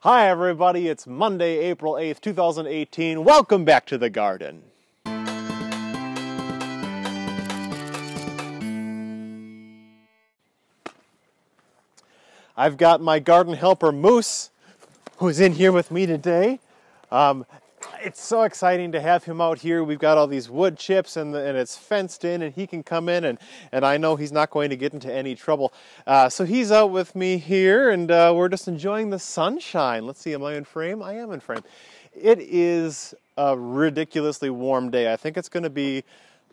Hi everybody, it's Monday, April 8th, 2018. Welcome back to the garden. I've got my garden helper Moose, who's in here with me today. It's so exciting to have him out here. We've got all these wood chips and it's fenced in, and he can come in and I know he's not going to get into any trouble. So he's out with me here, and we're just enjoying the sunshine. Let's see, am I in frame? I am in frame. It is a ridiculously warm day. I think it's going to be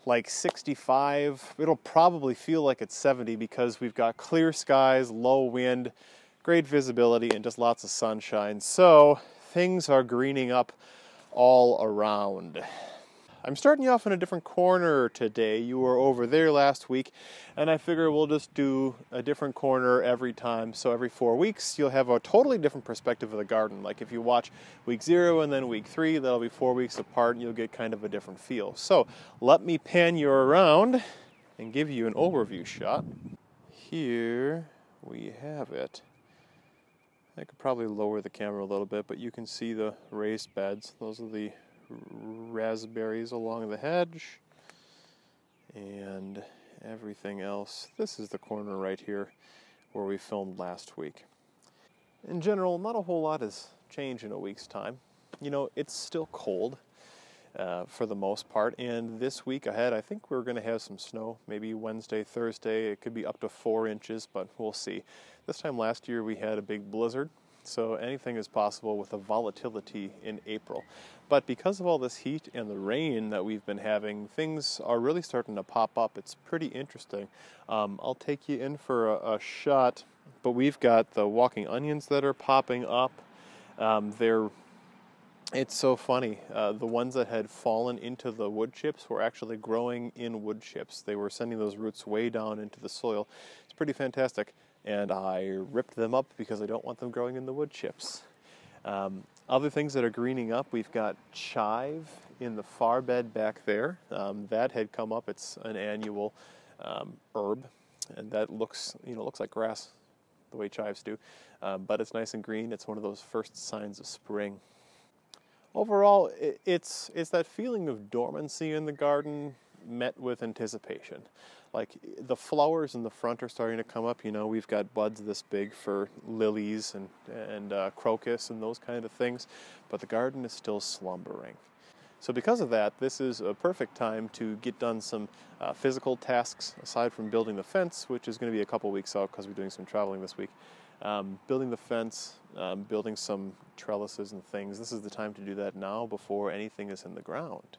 like 65. It'll probably feel like it's 70 because we've got clear skies, low wind, great visibility, and just lots of sunshine. So things are greening up all around. I'm starting you off in a different corner today. You were over there last week, and I figure we'll just do a different corner every time. So every 4 weeks, you'll have a totally different perspective of the garden. Like if you watch week 0 and then week 3, that'll be 4 weeks apart, and you'll get kind of a different feel. So let me pan you around and give you an overview shot. Here we have it. I could probably lower the camera a little bit, but you can see the raised beds. Those are the raspberries along the hedge and everything else. This is the corner right here where we filmed last week. In general, not a whole lot has changed in a week's time. You know, it's still cold for the most part, and this week ahead I think we're going to have some snow, maybe Wednesday, Thursday. It could be up to 4 inches, but we'll see. This time last year we had a big blizzard, so anything is possible with the volatility in April. But because of all this heat and the rain that we've been having, things are really starting to pop up. It's pretty interesting. I'll take you in for a shot, but we've got the walking onions that are popping up. It's so funny. The ones that had fallen into the wood chips were actually growing in wood chips. They were sending those roots way down into the soil. It's pretty fantastic. And I ripped them up because I don't want them growing in the wood chips. Other things that are greening up, we've got chive in the far bed back there. That had come up. It's an annual herb, and that looks like grass, the way chives do. But it's nice and green. It's one of those first signs of spring. Overall, it's that feeling of dormancy in the garden met with anticipation. Like the flowers in the front are starting to come up. You know, we've got buds this big for lilies and crocus and those kind of things, but the garden is still slumbering. So because of that, this is a perfect time to get done some physical tasks aside from building the fence, which is going to be a couple weeks out because we're doing some traveling this week. Building the fence, building some trellises and things. This is the time to do that now before anything is in the ground.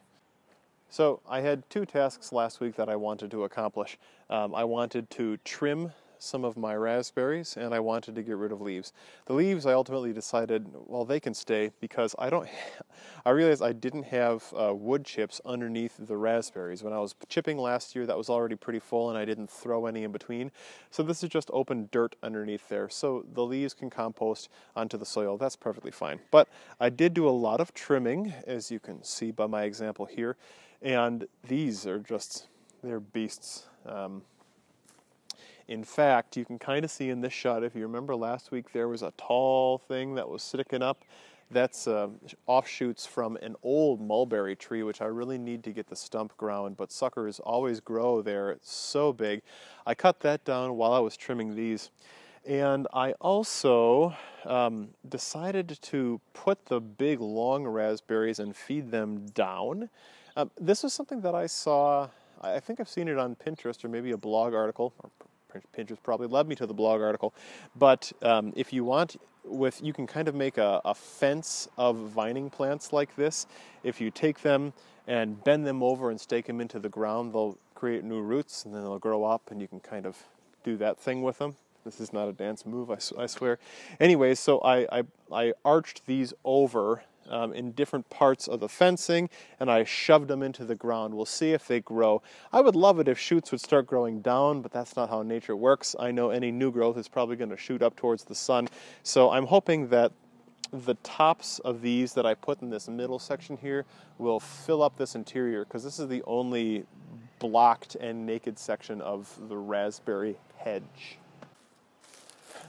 So I had 2 tasks last week that I wanted to accomplish. I wanted to trim some of my raspberries, and I wanted to get rid of leaves. The leaves I ultimately decided, well, they can stay because I realized I didn't have wood chips underneath the raspberries. When I was chipping last year, that was already pretty full and I didn't throw any in between. So this is just open dirt underneath there. So the leaves can compost onto the soil. That's perfectly fine. But I did do a lot of trimming, as you can see by my example here. And these are they're beasts. In fact, you can kind of see in this shot, if you remember last week, there was a tall thing that was sticking up. That's offshoots from an old mulberry tree, which I really need to get the stump ground, but suckers always grow there. It's so big. I cut that down while I was trimming these. And I also decided to put the big long raspberries and feed them down. This was something that I saw, I think I've seen it on Pinterest or maybe a blog article, or Pinterest probably led me to the blog article, but if you want, you can kind of make a fence of vining plants like this. If you take them and bend them over and stake them into the ground, they'll create new roots and then they'll grow up, and you can kind of do that thing with them. This is not a dance move, I swear. Anyways, so I arched these over in different parts of the fencing, and I shoved them into the ground. We'll see if they grow. I would love it if shoots would start growing down, but that's not how nature works. I know any new growth is probably going to shoot up towards the sun, so I'm hoping that the tops of these that I put in this middle section here will fill up this interior, because this is the only blocked and naked section of the raspberry hedge.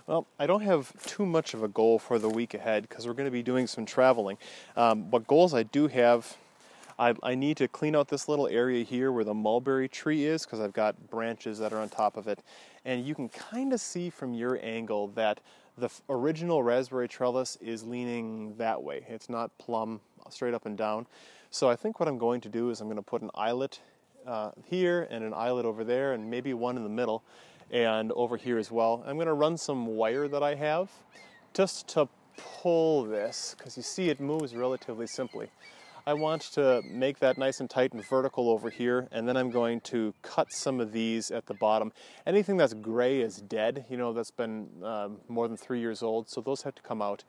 Well, I don't have too much of a goal for the week ahead because we're going to be doing some traveling. What goals I do have, I need to clean out this little area here where the mulberry tree is because I've got branches that are on top of it. And you can kind of see from your angle that the original raspberry trellis is leaning that way. It's not plumb straight up and down. So I think what I'm going to do is I'm going to put an eyelet here and an eyelet over there and maybe one in the middle and over here as well. I'm going to run some wire that I have just to pull this because you see it moves relatively simply. I want to make that nice and tight and vertical over here, and then I'm going to cut some of these at the bottom. Anything that's gray is dead, you know, that's been more than 3 years old, so those have to come out.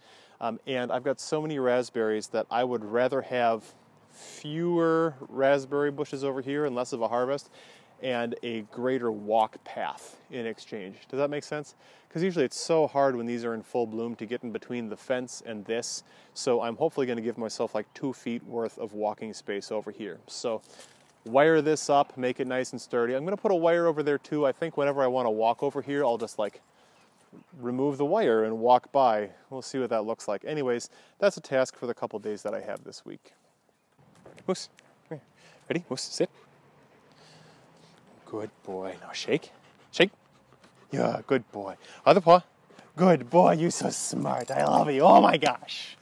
And I've got so many raspberries that I would rather have fewer raspberry bushes over here and less of a harvest, and a greater walk path in exchange. Does that make sense? Because usually it's so hard when these are in full bloom to get in between the fence and this. So I'm hopefully going to give myself like 2 feet worth of walking space over here. So wire this up, make it nice and sturdy. I'm going to put a wire over there too. I think whenever I want to walk over here, I'll just like remove the wire and walk by. We'll see what that looks like. Anyways, that's a task for the couple days that I have this week. Moose, come here. Ready? Moose, sit. Good boy. Now shake. Shake. Yeah, good boy. Other paw. Good boy. You're so smart. I love you. Oh my gosh.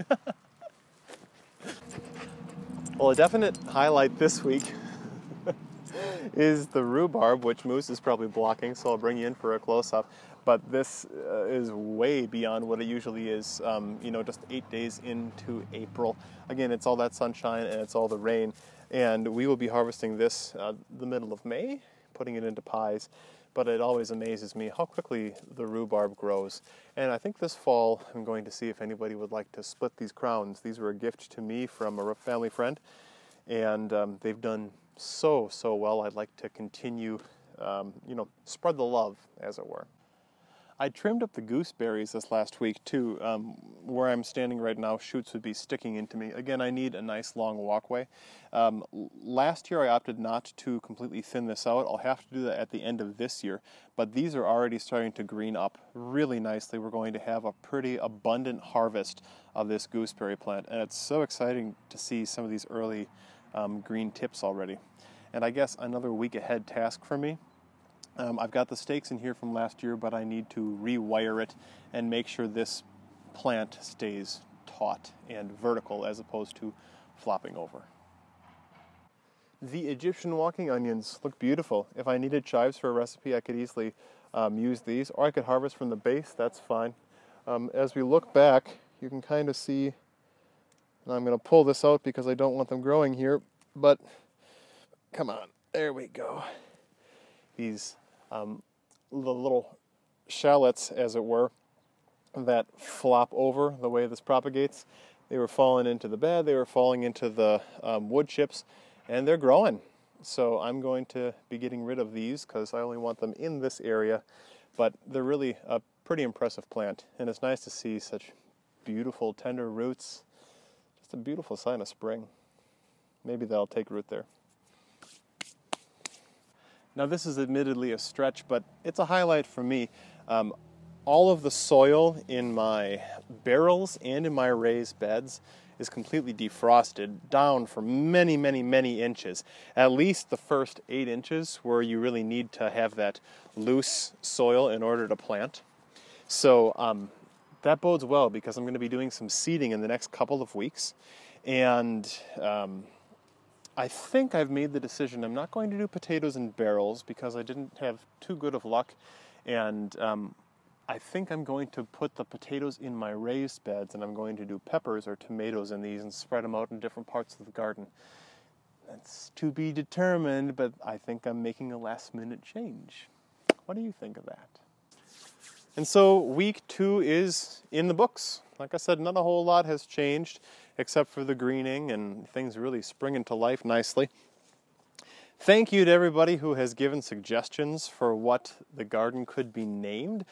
Well, a definite highlight this week is the rhubarb, which Moose is probably blocking, so I'll bring you in for a close-up. But this is way beyond what it usually is, you know, just 8 days into April. Again, it's all that sunshine and it's all the rain. And we will be harvesting this the middle of May, putting it into pies, but it always amazes me how quickly the rhubarb grows. And I think this fall I'm going to see if anybody would like to split these crowns. These were a gift to me from a family friend, and they've done so well. I'd like to continue, you know, spread the love, as it were. I trimmed up the gooseberries this last week too. Where I'm standing right now, shoots would be sticking into me. Again, I need a nice long walkway. Last year I opted not to completely thin this out. I'll have to do that at the end of this year. But these are already starting to green up really nicely. We're going to have a pretty abundant harvest of this gooseberry plant. And it's so exciting to see some of these early green tips already. And I guess another week ahead task for me. I've got the stakes in here from last year, but I need to rewire it and make sure this plant stays taut and vertical as opposed to flopping over. The Egyptian walking onions look beautiful. If I needed chives for a recipe, I could easily use these, or I could harvest from the base. That's fine. As we look back, you can kind of see, and I'm going to pull this out because I don't want them growing here, but come on, there we go. These the little shallots, as it were, that flop over the way this propagates. They were falling into the bed, they were falling into the wood chips, and they're growing. So I'm going to be getting rid of these because I only want them in this area, but they're really a pretty impressive plant, and it's nice to see such beautiful tender roots. Just a beautiful sign of spring. Maybe they'll take root there. Now this is admittedly a stretch, but it's a highlight for me. All of the soil in my barrels and in my raised beds is completely defrosted down for many inches. At least the first 8 inches where you really need to have that loose soil in order to plant. So that bodes well because I'm going to be doing some seeding in the next couple of weeks. And I think I've made the decision I'm not going to do potatoes in barrels because I didn't have too good of luck, and I think I'm going to put the potatoes in my raised beds, and I'm going to do peppers or tomatoes in these and spread them out in different parts of the garden. That's to be determined, but I think I'm making a last-minute change. What do you think of that? And so week 2 is in the books. Like I said, not a whole lot has changed except for the greening, and things really spring into life nicely. Thank you to everybody who has given suggestions for what the garden could be named.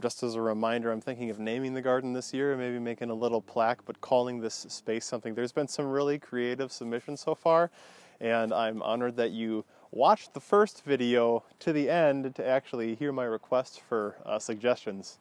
Just as a reminder, I'm thinking of naming the garden this year, maybe making a little plaque, but calling this space something. There's been some really creative submissions so far, and I'm honored that you watched the first video to the end to actually hear my requests for suggestions.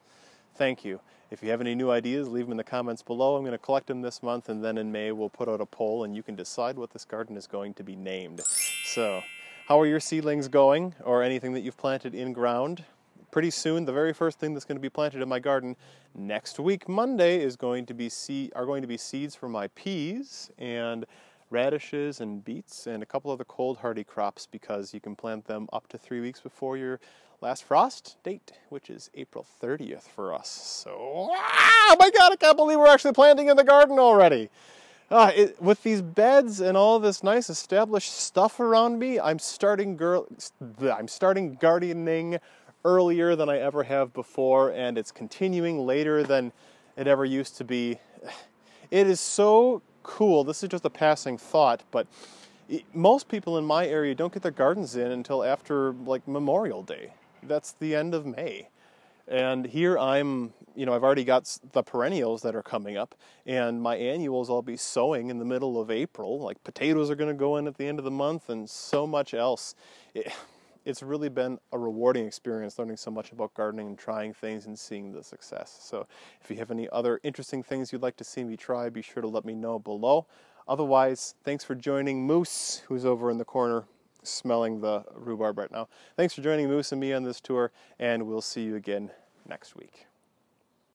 thank you. If you have any new ideas, leave them in the comments below. I'm going to collect them this month, and then in May we'll put out a poll, and you can decide what this garden is going to be named. So, how are your seedlings going, or anything that you've planted in ground? Pretty soon, the very first thing that's going to be planted in my garden next week, Monday, is going to be seeds for my peas and radishes and beets and a couple other cold hardy crops, because you can plant them up to 3 weeks before your last frost date, which is April 30th for us. So, oh my God, I can't believe we're actually planting in the garden already. With these beds and all this nice established stuff around me, I'm starting gardening earlier than I ever have before, and it's continuing later than it ever used to be. It is so cool. This is just a passing thought, but most people in my area don't get their gardens in until after like Memorial Day. That's the end of May. And here I'm, I've already got the perennials that are coming up, and my annuals I'll be sowing in the middle of April. Like potatoes are going to go in at the end of the month, and so much else. It's really been a rewarding experience learning so much about gardening and trying things and seeing the success. So if you have any other interesting things you'd like to see me try, be sure to let me know below. Otherwise, thanks for joining Moose, who's over in the corner smelling the rhubarb right now. Thanks for joining Moose and me on this tour, and we'll see you again next week.